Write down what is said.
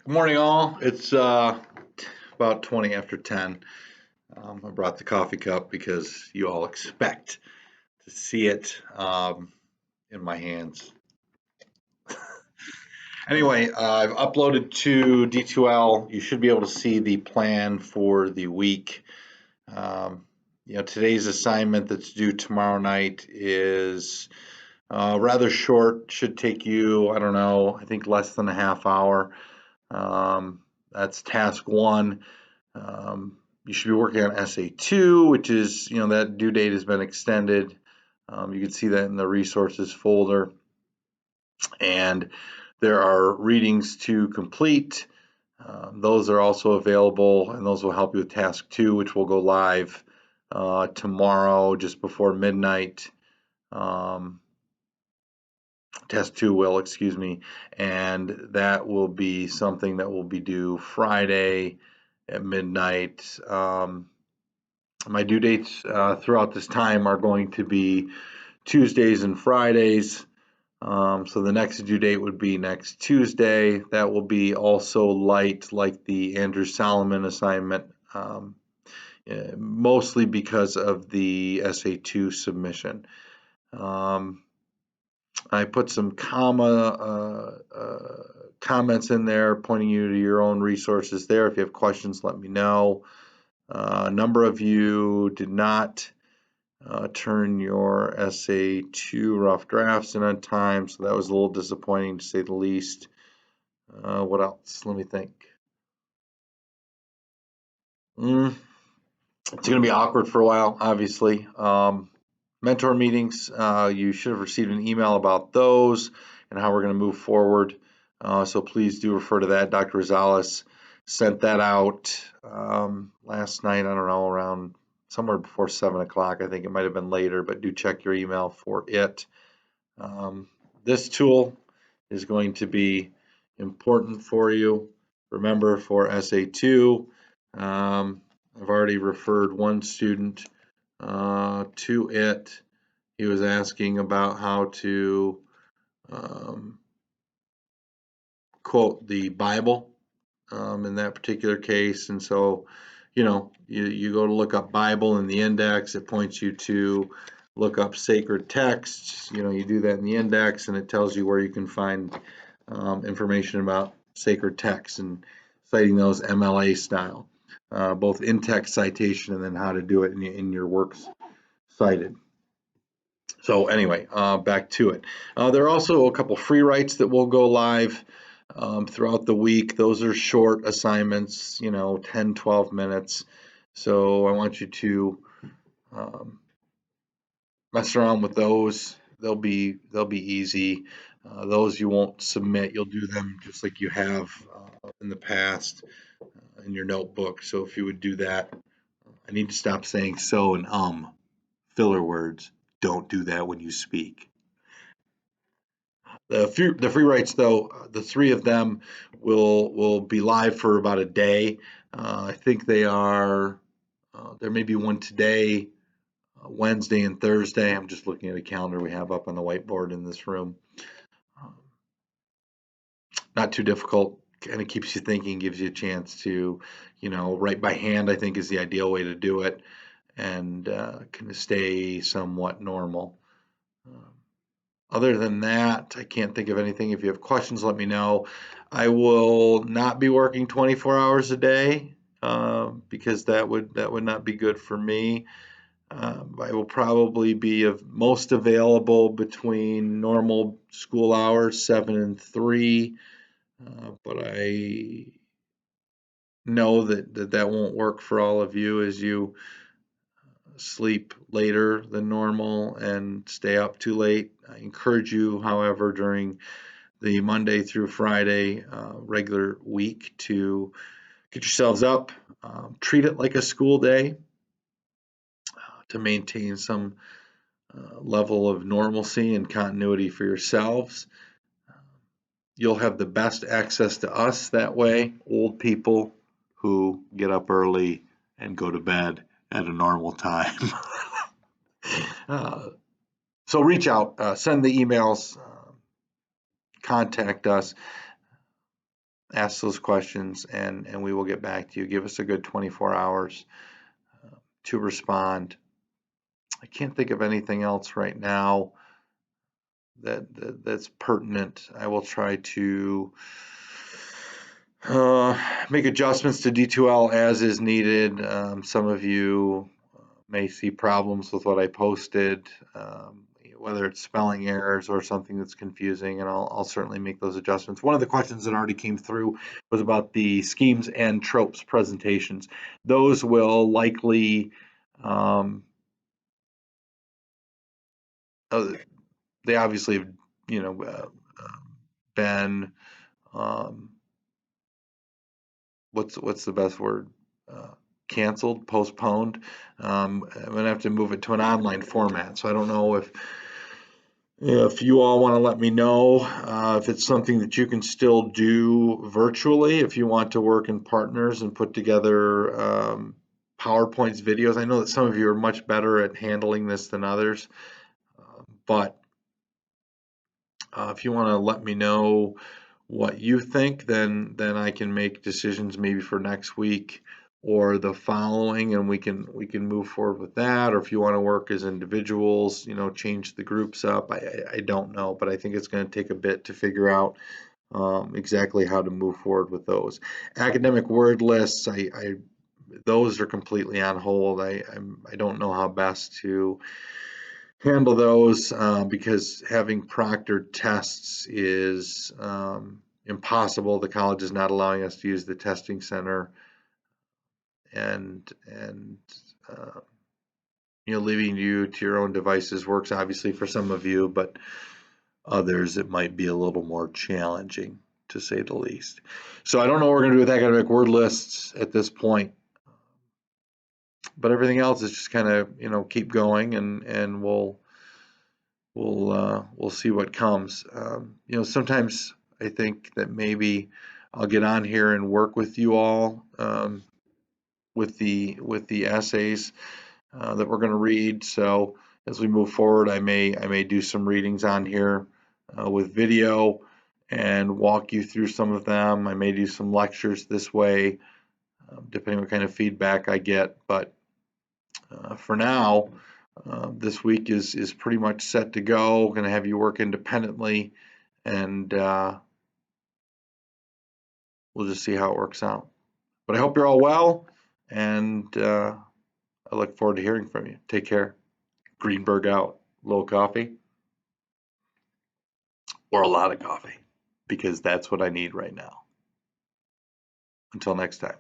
Good morning, all. It's about 20 after 10. I brought the coffee cup because you all expect to see it in my hands. Anyway, I've uploaded to D2L. You should be able to see the plan for the week. Today's assignment that's due tomorrow night is rather short. Should take you, I don't know, I think less than a half hour. That's task one. You should be working on SA2, which is, that due date has been extended. You can see that in the resources folder. And there are readings to complete. Those are also available, and those will help you with task two, which will go live tomorrow just before midnight. Task two will, excuse me, and that will be something that will be due Friday at midnight. My due dates throughout this time are going to be Tuesdays and Fridays. So the next due date would be next Tuesday. That will be also light, like the Andrew Solomon assignment, mostly because of the SA2 submission. I put some comments in there pointing you to your own resources there. If you have questions, let me know. A number of you did not turn your SA2 rough drafts in on time, so that was a little disappointing to say the least. What else? Let me think. It's going to be awkward for a while, obviously. Mentor meetings, you should have received an email about those and how we're going to move forward. So please do refer to that. Dr. Rosales sent that out last night, I don't know, around somewhere before 7 o'clock. I think it might have been later, but do check your email for it. This tool is going to be important for you. Remember, for SA2, I've already referred one student to it. He was asking about how to quote the Bible in that particular case. And so, you go to look up Bible in the index, it points you to look up sacred texts. You do that in the index and it tells you where you can find information about sacred texts and citing those MLA style, both in-text citation and then how to do it in your works cited. So anyway, back to it. There are also a couple free writes that will go live throughout the week. Those are short assignments, 10, 12 minutes. So I want you to mess around with those. They'll be easy. Those you won't submit. You'll do them just like you have in the past in your notebook. So if you would do that, I need to stop saying so and filler words. Don't do that when you speak. The free writes, though, the three of them will be live for about a day. I think they are. There may be one today, Wednesday and Thursday. I'm just looking at a calendar we have up on the whiteboard in this room. Not too difficult. Kind of keeps you thinking, gives you a chance to, write by hand. I think is the ideal way to do it, and kind of stay somewhat normal. Other than that, I can't think of anything. If you have questions, let me know. I will not be working 24 hours a day because that would not be good for me. I will probably be most available between normal school hours, 7 and 3, but I know that won't work for all of you as you sleep later than normal and stay up too late. I encourage you, however, during the Monday through Friday regular week to get yourselves up, treat it like a school day to maintain some level of normalcy and continuity for yourselves. You'll have the best access to us that way, old people who get up early and go to bed at a normal time. So reach out, send the emails, contact us. ask those questions, and we will get back to you. Give us a good 24 hours to respond. I can't think of anything else right now that's pertinent. I will try to make adjustments to D2L as is needed. Some of you may see problems with what I posted, whether it's spelling errors or something that's confusing, and I'll certainly make those adjustments. One of the questions that already came through was about the schemes and tropes presentations. Those will likely they obviously have, been what's the best word? Canceled, postponed. I'm gonna have to move it to an online format. So I don't know if you all want to let me know if it's something that you can still do virtually, if you want to work in partners and put together PowerPoints, videos. I know that some of you are much better at handling this than others, but if you want to let me know what you think, then I can make decisions maybe for next week or the following, and we can move forward with that. Or if you want to work as individuals, change the groups up. I don't know, but I think it's going to take a bit to figure out exactly how to move forward with those. Academic word lists, those are completely on hold. I don't know how best to handle those because having proctored tests is impossible. The college is not allowing us to use the testing center, and leaving you to your own devices works obviously for some of you, but others it might be a little more challenging, to say the least. So I don't know what we're going to do with academic word lists at this point, but everything else is just kind of keep going, and we'll see what comes. Sometimes I think that maybe I'll get on here and work with you all with the essays that we're going to read. So as we move forward, I may do some readings on here with video and walk you through some of them. I may do some lectures this way, depending on what kind of feedback I get. But for now, this week is pretty much set to go. Going to have you work independently, and we'll just see how it works out. But I hope you're all well, and I look forward to hearing from you. Take care. Greenberg out. A little coffee, or a lot of coffee, because that's what I need right now. Until next time.